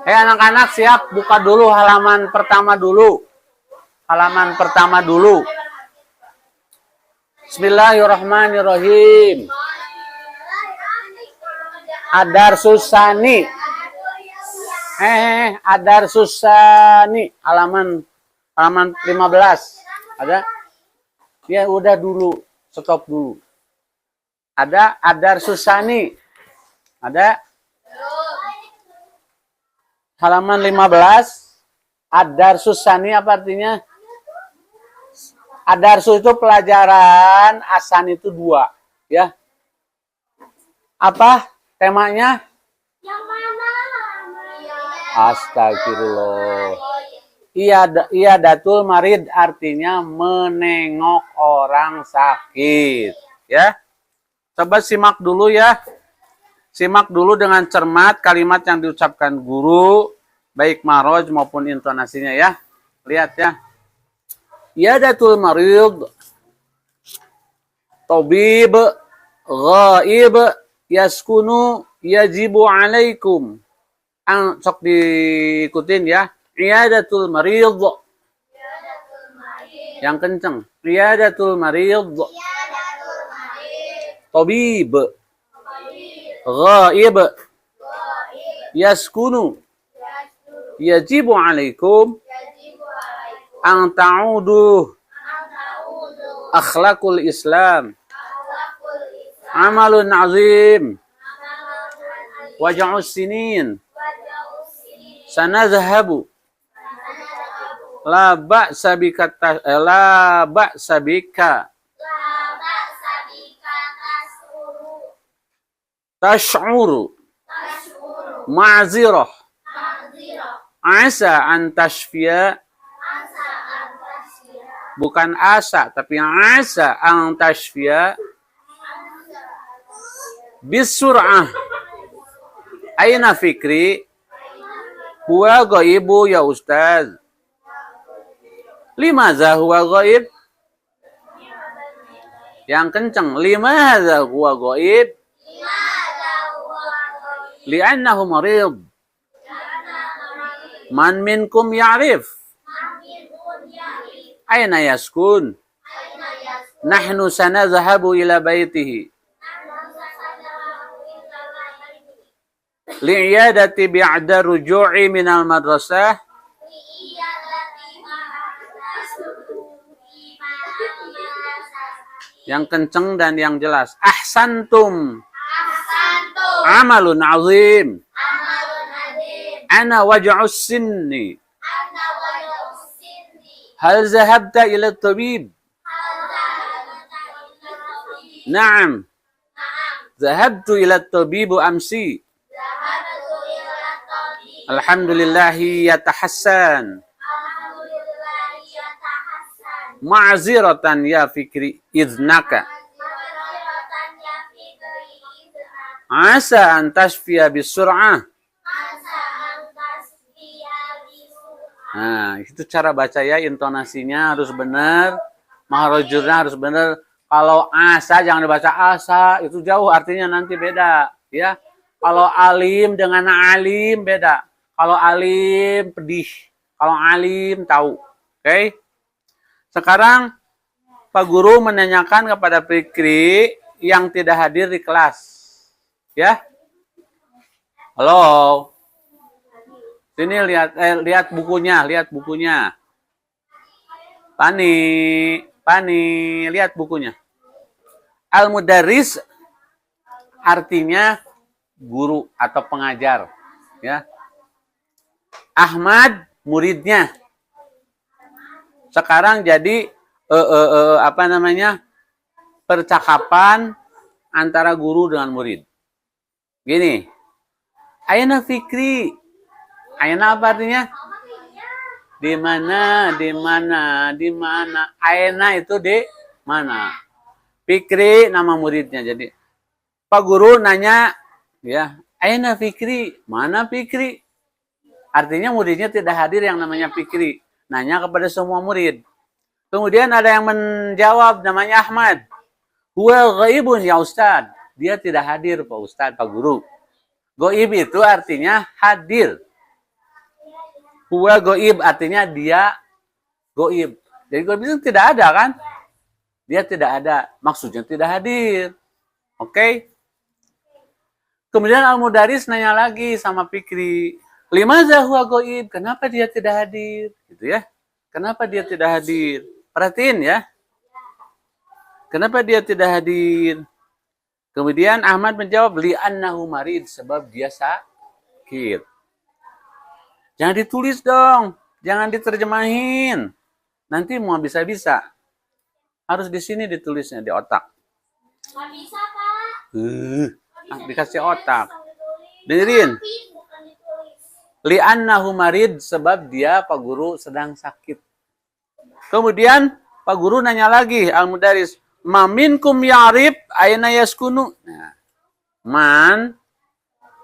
Anak-anak siap, buka dulu halaman pertama dulu. Halaman pertama dulu. Bismillahirrahmanirrahim. Adar Susani. Adar Susani. Halaman 15. Ada? Ya udah dulu. Stop dulu. Ada Adar Susani. Ada? Halaman 15. Adar Susani apa artinya? Adarsu itu pelajaran, asan itu 2, ya. Apa temanya? Yang mana? Astagfirullah. Iya datul marid artinya menengok orang sakit, ya. Coba simak dulu ya. Simak dulu dengan cermat kalimat yang diucapkan guru, baik maroj maupun intonasinya ya. Lihat ya. Yadatul marid, tabib, ghaib, yaskunu, yajibu alaikum. Sok diikutin ya. Iyadatul marid. Yang kenceng. Iyadatul marid. Tabib, ghaib, yaskunu, yajibu alaikum. Ang ta'udu akhlakul Islam amalun azim waja'us sinin sanadhabu la ba'sa bika tash'uru ma'zirah asa an tashfiya. Bukan asa, tapi asa ang tashfiya bisur'ah. Aina fikri? Huwa ghaibu ya ustaz. Limaza huwa ghaib? Yang kencang. Limaza huwa ghaib? Li'annahu marid. Man minkum ya'rif? Aina yaskun? Nahnu sanadhahabu ila baitihi. Li'iyadati bi'ada ruju'i minal madrasah. Yang kenceng dan yang jelas. Ahsantum. Amalun azim. Ana waj'us sinni. هل ذهبت إلى الطبيب؟ نعم ذهبت إلى الطبيب أمسي. الحمد لله يتحسن. معذرة يا فكري إذنك عسى أن تشفي بسرعة. Nah, itu cara baca ya, intonasinya harus benar, mahrojurnya harus benar. Kalau asa jangan dibaca asa, itu jauh artinya nanti beda, ya. Kalau alim dengan alim beda. Kalau alim pedih, kalau alim tahu. Oke? Sekarang Pak Guru menanyakan kepada Fikri yang tidak hadir di kelas. Ya? Halo. Sini lihat bukunya, Pani, lihat bukunya. Al-Mudarris artinya guru atau pengajar, ya. Ahmad muridnya. Sekarang jadi percakapan antara guru dengan murid. Gini. Aina Fikri. Aina apa artinya? Di mana? Aina itu di mana? Fikri nama muridnya. Jadi Pak Guru nanya, ya, Aina Fikri? Mana Fikri? Artinya muridnya tidak hadir yang namanya Fikri. Nanya kepada semua murid. Kemudian ada yang menjawab namanya Ahmad. Huwa ghaibun ya Ustad. Dia tidak hadir Pak Ustad, Pak Guru. Ghaib itu artinya hadir. Huwa goib artinya dia goib. Jadi goib itu tidak ada kan? Dia tidak ada. Maksudnya tidak hadir. Oke? Kemudian Al-Mudaris nanya lagi sama Fikri. Limaza huwa goib? Kenapa dia tidak hadir? Gitu ya. Kenapa dia tidak hadir? Perhatiin ya. Kenapa dia tidak hadir? Kemudian Ahmad menjawab, li'annahu marid, sebab dia sakit. Jangan ditulis dong. Jangan diterjemahin. Nanti mau bisa-bisa. Harus di sini ditulisnya, di otak. Nggak bisa, Pak. Dikasih otak. Dengerin. Li'annahu marid, sebab dia Pak Guru sedang sakit. Kemudian Pak Guru nanya lagi, Al-Mudaris. Maminkum ya'rib aina yaskunu. Nah, man.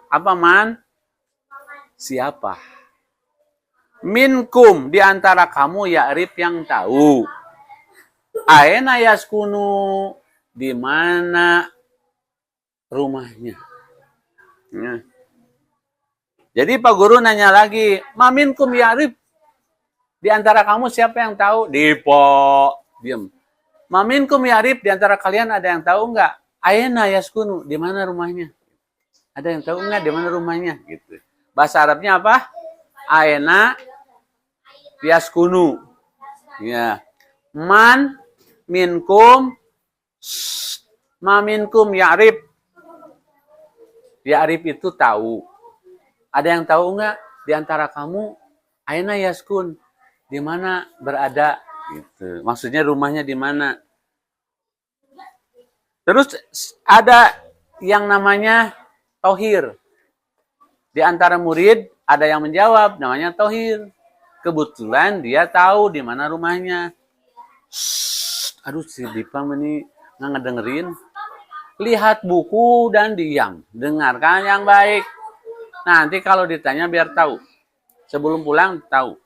Apa man? Siapa? Minkum, di antara kamu ya'rib yang tahu. Aina yaskunu, di mana rumahnya. Nah. Jadi Pak Guru nanya lagi, maminkum ya'rib, di antara kamu siapa yang tahu? Dipo, diam. Maminkum ya'rib, di antara kalian ada yang tahu enggak? Aina yaskunu, di mana rumahnya? Ada yang tahu enggak di mana rumahnya? Gitu. Bahasa Arabnya apa? Aina yaskunu. Ya. Man minkum maminkum ya'rib. Ya'rib itu tahu. Ada yang tahu enggak di antara kamu aina yaskun? Di mana berada? Gitu. Maksudnya rumahnya di mana? Terus ada yang namanya Tohir. Di antara murid ada yang menjawab namanya Tohir. Kebetulan dia tahu di mana rumahnya. Aduh, si Dipa ini nggak ngedengerin. Lihat buku dan diam. Dengarkan yang baik. Nanti kalau ditanya biar tahu. Sebelum pulang tahu.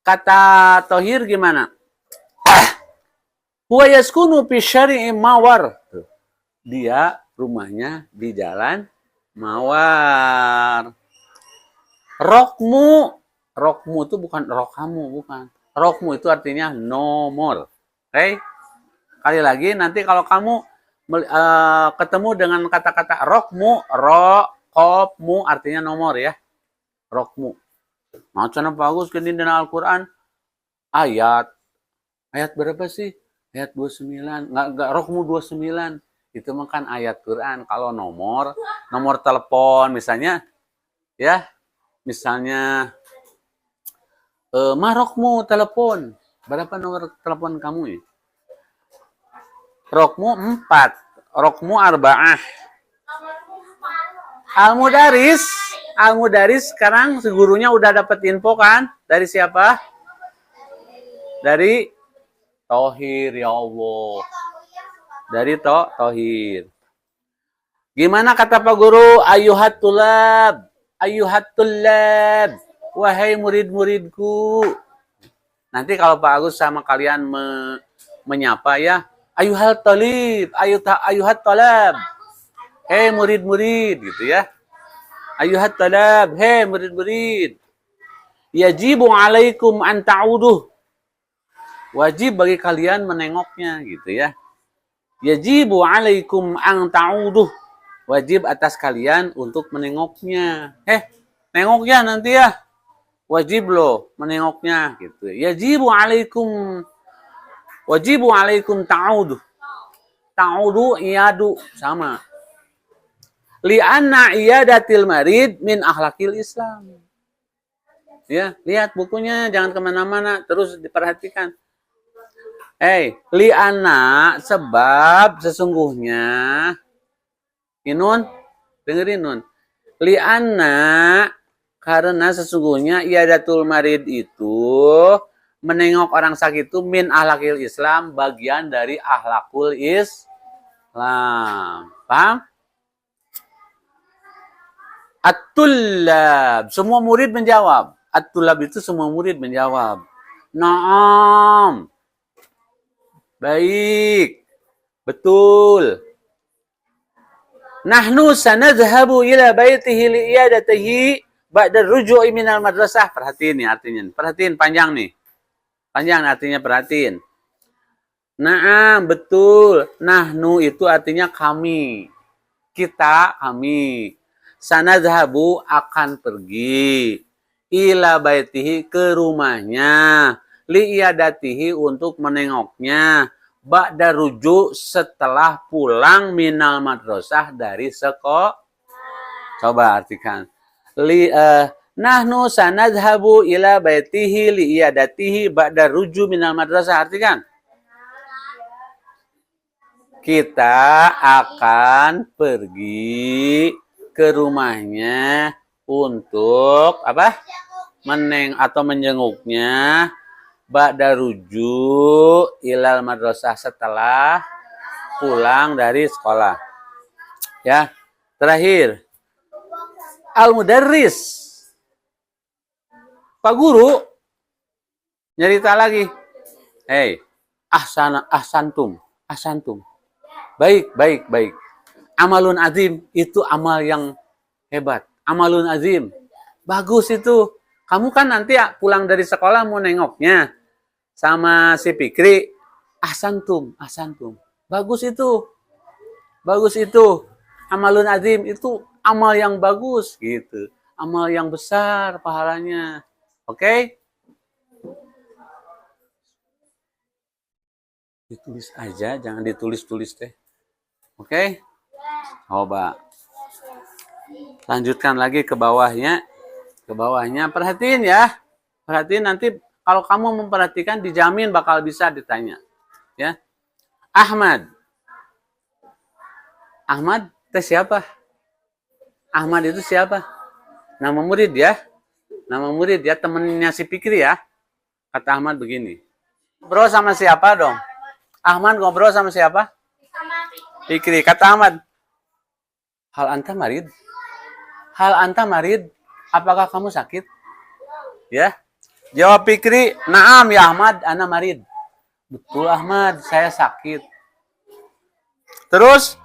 Kata Tohir gimana? Huwa yaskunu fi syari'i Mawar. Dia rumahnya di jalan Mawar. Rokmu. Rokmu itu bukan rokhamu, bukan. Rokmu itu artinya nomor. Oke? Kali lagi nanti kalau kamu ketemu dengan kata-kata rokmu, rokopmu artinya nomor ya. Rokmu. Macam bagus ke dalam Al-Quran. Ayat. Ayat berapa sih? Ayat 29. Enggak rokmu 29. Itu makan ayat Quran. Kalau nomor telepon misalnya. Ya. Misalnya. Marokmu telepon. Berapa nomor telepon kamu ya? Rokmu 4. Rokmu 4. Al-Mudaris sekarang gurunya udah dapat info kan? Dari siapa? Dari Tohir, ya Allah. Dari Tohir. Gimana kata Pak Guru? Ayuhat tulab. Wahai murid-muridku. Nanti kalau Pak Agus sama kalian menyapa ya. Ayuhat talib. Ayuhat talab. Hei murid-murid gitu ya. Ayuhat talab, hei murid-murid. Yajibu alaikum an ta'uduh. Wajib bagi kalian menengoknya gitu ya. Yajibu alaikum an ta'uduh. Wajib atas kalian untuk menengoknya. Nengoknya nanti ya. Wajib loh menengoknya gitu. Yajibu alaikum. Wajibu alaikum ta'uduh. Ta'uduh iyadu sama. Li'anna iyadatil marid min akhlakil Islam. Ya, lihat bukunya, jangan kemana-mana, terus diperhatikan. Li'anna, sebab sesungguhnya, Inun, dengerin Nun. Li'anna, karena sesungguhnya iyadatul marid itu, menengok orang sakit itu min akhlakil Islam, bagian dari akhlakul Islam. Paham? At-tullab. Semua murid menjawab. At-tullab itu semua murid menjawab. Naam. Baik. Betul. Nahnu sanadhabu ila baitihi li'iyadatihi Ba'da ruju'i minal madrasah. Perhatiin nih artinya. Perhatiin panjang nih. Panjang artinya perhatiin. Naam, betul. Nahnu itu artinya kami. Kita, kami. Sanadhabu akan pergi. Ila baitihi ke rumahnya. Li'iyadatihi untuk menengoknya. Ba'da ruju' setelah pulang minal madrasah dari sekolah. Coba artikan. Nahnu sanadhabu ila baitihi li'iyadatihi ba'da ruju' minal madrasah. Artikan. Kita akan pergi ke rumahnya untuk apa? Menjenguknya ba'da ruju' ilal madrasah setelah pulang dari sekolah. Ya. Terakhir. Al-mudarris. Pak Guru nyerita lagi. Hei, ahsantum. Baik. Amalun azim itu amal yang hebat. Amalun azim. Bagus itu. Kamu kan nanti pulang dari sekolah mau nengoknya sama si Fikri. Ahsantum. Bagus itu. Amalun azim itu amal yang bagus gitu. Amal yang besar pahalanya. Oke? Ditulis aja, jangan ditulis-tulis teh. Oke? Coba. Lanjutkan lagi ke bawahnya. Perhatiin ya. Perhatiin nanti kalau kamu memperhatikan dijamin bakal bisa ditanya. Ya. Ahmad itu siapa? Ahmad itu siapa? Nama murid ya. Temennya si Fikri ya. Kata Ahmad begini. Ngobrol sama siapa dong? Ahmad ngobrol sama siapa? Fikri. Kata Ahmad, hal anta marid? Apakah kamu sakit? Ya. Jawab Fikri, naam ya Ahmad, ana marid. Betul Ahmad, saya sakit. Terus,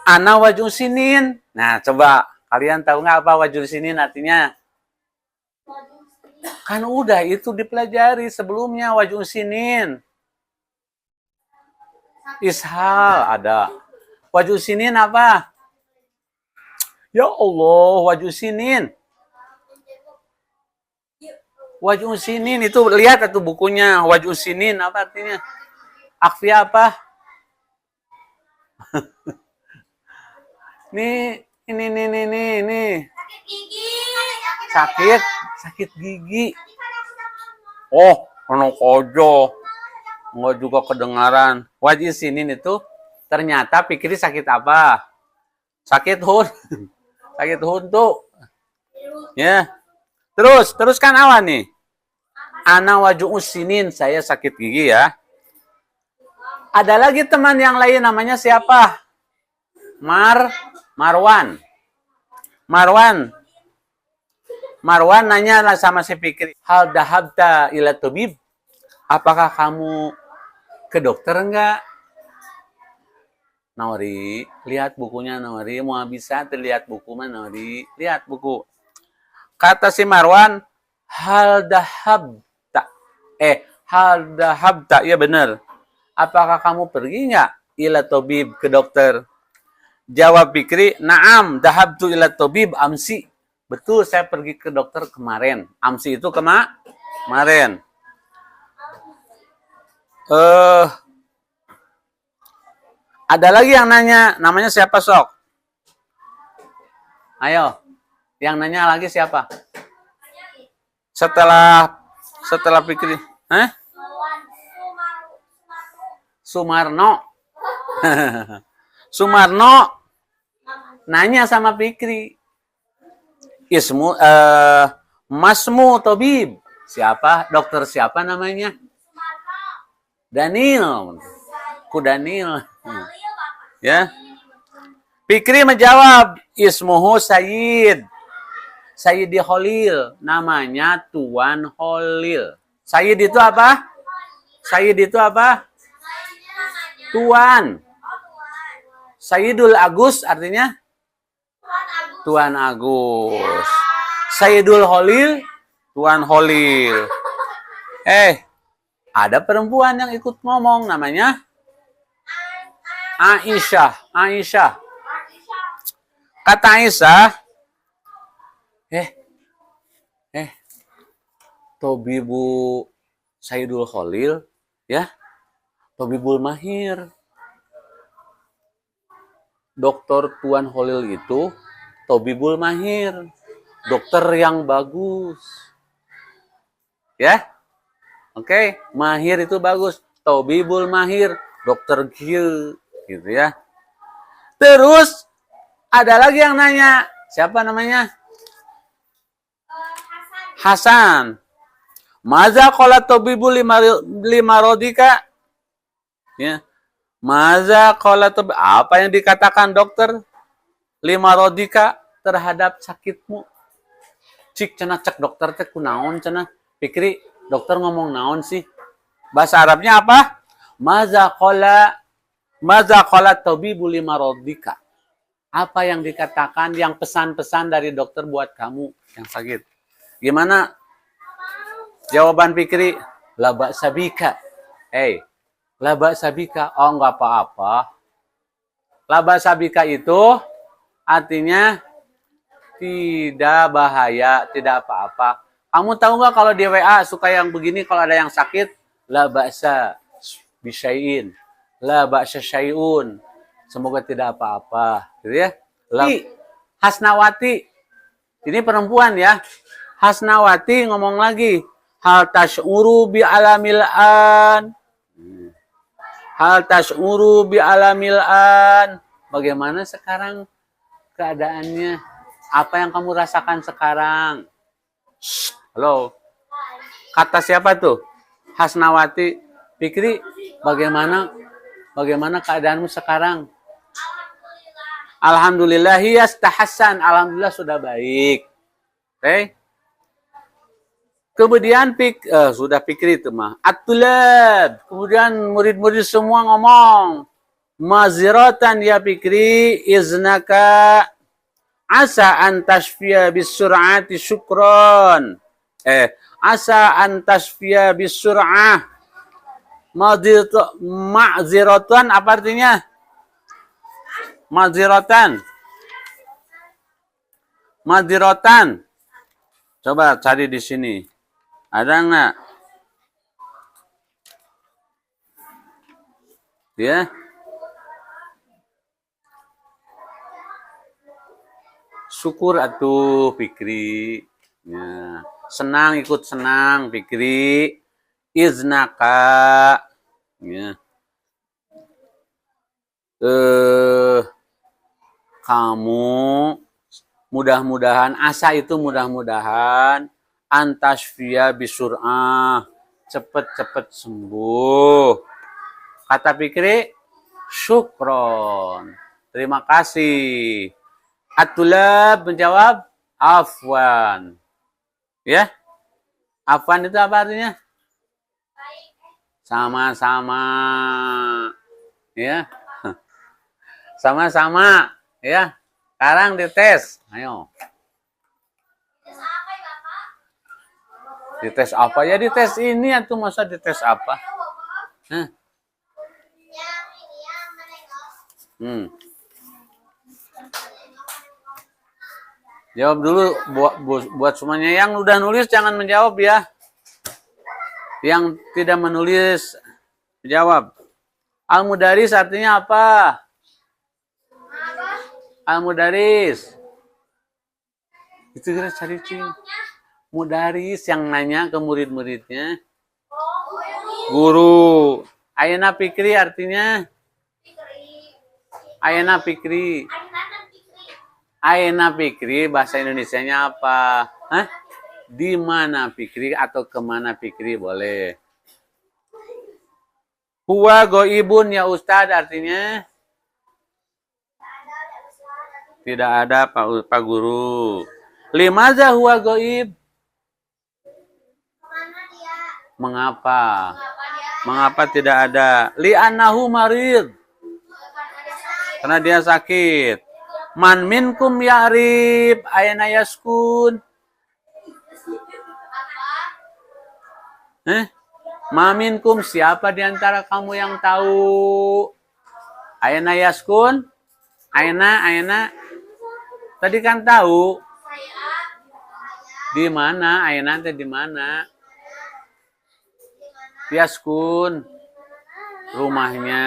ana wajul sinin. Nah, coba kalian tahu nggak apa wajul sinin artinya? Kan udah itu dipelajari sebelumnya wajul sinin. Ishal ada. Wajul sinin apa? Ya Allah, wajul sinin. Wajul sinin itu lihat atau bukunya wajul sinin apa artinya? Akfia apa? Ini. Sakit gigi. Oh, anak ojo. Enggak juga kedengaran. Wajib sinin itu ternyata Fikri sakit apa? Sakit huntu. Ya. Teruskan awan nih. Ana wajib sinin, saya sakit gigi ya. Ada lagi teman yang lain namanya siapa? Marwan nanya lah sama si Fikri. Hal dahabta ila tabib? Apakah kamu ke dokter enggak? Nauri, lihat bukunya Nauri. Mau bisa terlihat buku mana Nauri? Lihat buku. Kata si Marwan, hal dahabta. Iya benar. Apakah kamu pergi enggak ila tabib ke dokter? Jawab Fikri, naam, dahabtu ila tabib amsi. Betul, saya pergi ke dokter kemarin. Amsi itu kemarin. Ada lagi yang nanya, namanya siapa sok? Ayo, yang nanya lagi siapa? Setelah Fikri, Sumarno. Sumarno nanya sama Fikri. Masmu tabib. Siapa? Dokter siapa namanya? Daniel. Ya. Fikri menjawab, ismuhu Sayyid. Sayyidi Khalil, namanya Tuan Khalil. Sayyid itu apa? Tuan. Sayyidul Agus artinya Tuan Agus. Sayyidul Holil, Tuan Holil. Ada perempuan yang ikut ngomong namanya Aisyah. Kata Aisyah, Tobibu Sayyidul Holil, ya, Tobibul Mahir. Dokter Tuan Holil itu Tobibul Mahir, dokter yang bagus. Ya. Oke, mahir itu bagus. Tobibul Mahir, dokter gil, gitu ya. Terus ada lagi yang nanya, siapa namanya? Hasan. Maza qala tabibu lima rodika? Ya. Maza qala tabibu, apa yang dikatakan dokter lima rodika terhadap sakitmu? Cik cenah cek dokter teh kunaon cenah? Pikri dokter ngomong naon sih? Bahasa Arabnya apa? Maza qala tabibu lima rodika? Apa yang dikatakan, yang pesan-pesan dari dokter buat kamu yang sakit? Gimana? Jawaban Fikri, la ba'sa bika. La ba'sa bika. Oh, enggak apa-apa. La ba'sa bika itu artinya tidak bahaya, tidak apa-apa. Kamu tahu nggak kalau di WA suka yang begini, kalau ada yang sakit, la ba'sa bisyai'in. La ba'sa syai'un. Semoga tidak apa-apa. Gitu ya. Hasnawati. Ini perempuan ya. Hasnawati ngomong lagi. Hal tash'uru bi alamil an. Hal tash'uru bi alamil an. Bagaimana sekarang keadaannya? Apa yang kamu rasakan sekarang? Halo. Kata siapa tuh? Hasnawati. Fikri, bagaimana keadaanmu sekarang? Alhamdulillah yastahassan. Alhamdulillah sudah baik. Oke. Kemudian sudah Fikri itu mah. At-tulab. Kemudian murid-murid semua ngomong. Maziratan ya Fikri iznaka asa an tashfiya bisur'ati syukron. Asa an tashfiya bisur'ah. Ma'ziratan apa artinya? Ma'ziratan. Coba cari di sini. Ada nggak? Ya. Syukur atuh Fikri. Ya. Senang, ikut senang Fikri. Iznaka. Ya. Kamu mudah-mudahan, asa itu mudah-mudahan antasfia bisur'ah, cepet-cepet sembuh. Kata Fikri, syukron, terima kasih. At-tulab menjawab, afwan. Ya, afwan itu apa artinya? Sama-sama. Ya, sama-sama. Ya, sekarang dites. Ayo. Dites apa ya? Dites ini atau masa dites apa? Hah? Jawab dulu buat semuanya. Yang udah nulis jangan menjawab ya. Yang tidak menulis jawab. Al-Mudaris artinya apa? Al-Mudaris. Itu kira cari cing. Mudaris yang nanya ke murid-muridnya. Guru. Ayana Fikri artinya? Ayana Fikri. Ayana Fikri bahasa Indonesianya apa? Hah? Di mana Fikri atau kemana Fikri boleh. Huwa goibun ya Ustadz artinya? Tidak ada Pak Guru. Limaza huwa goib? Mengapa? Mengapa tidak ada? Li'annahu marid. Karena dia sakit. Man minkum ya'rib ayana yaskun. Maminkum, siapa di antara kamu yang tahu? Aina yaskun? Aina. Tadi kan tahu. Di mana? Aina teh di mana? Yaskun. Rumahnya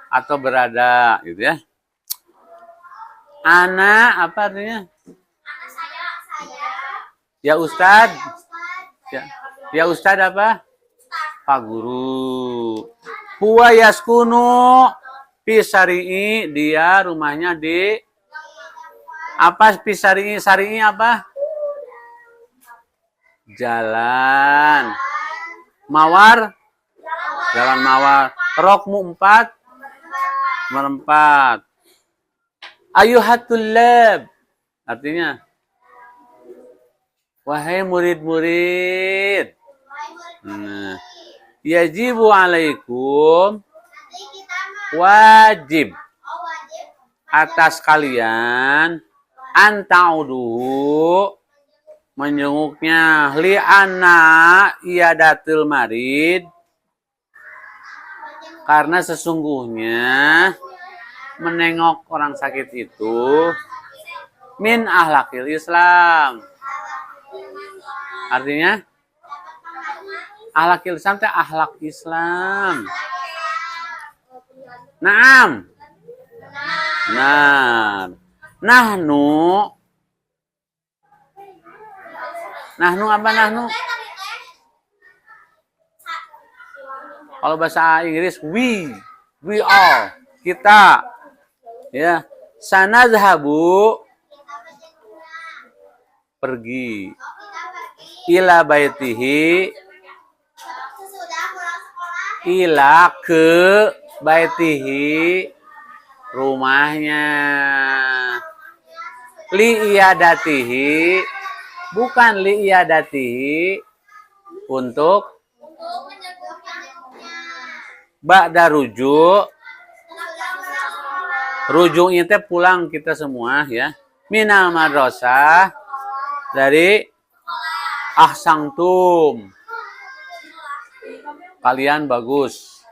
atau berada gitu ya. Ana apa artinya? Ya Ustad. Ya Ustad apa? Pak Guru. Huwa yaskunu pisari'i, dia rumahnya di apa? Pisari'i, sari'i apa? Jalan Mawar, jalan Mawar. Rokmu 4 merempat. Ayuhatul lab, artinya wahai murid-murid. Nah, yajibu alaikum, wajib atas kalian, antauduhu, menjenguknya, li'anna iyadatul marid, karena sesungguhnya menengok orang sakit itu min ahlakil Islam. Artinya ahlakil Islam teh ahlak Islam. Naam. Nah, nahnu apa nahnu? Kalau bahasa Inggris we all, kita. Ya, sanadhabu, pergi, ila baitihi, ila ke baitihi, rumahnya, li'iyadatihi, bukan li'iyadatihi, untuk ba'da rujuk, rujuknya teh pulang kita semua ya. Minal madrasah, dari ahsangtum, kalian bagus.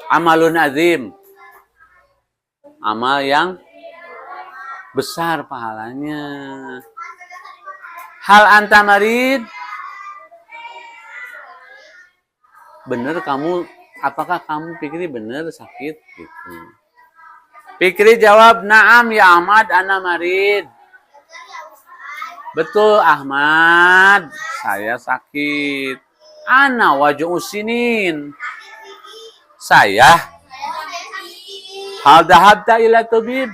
Amalun azim, amal yang besar pahalanya. Hal anta marid, bener kamu, apakah kamu pikir bener sakit gitu. Fikri jawab, na'am ya Ahmad, ana marid. Betul Ahmad, saya sakit. Ana waj'u sinin. Saya. Hal dahabta ila tabib.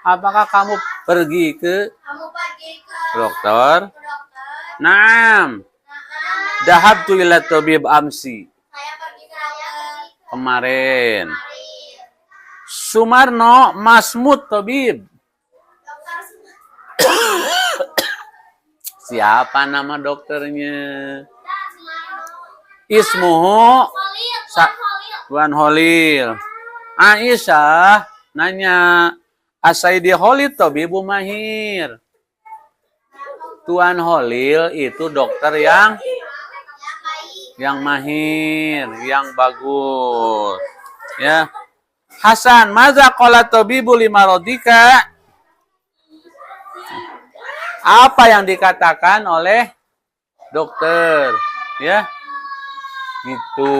Apakah kamu pergi ke dokter? Na'am. Dahabtu ila tabib amsi. Kemarin. Sumarno Masmud tabib. Siapa nama dokternya? Ismuhu Tuan Holil. Aisyah nanya, Asaidi Holil tabibu mahir. Tuan Holil itu dokter yang mahir, yang bagus. Ya. Hasan, maza qala tabibu limarodika? Apa yang dikatakan oleh dokter? Ya. Gitu.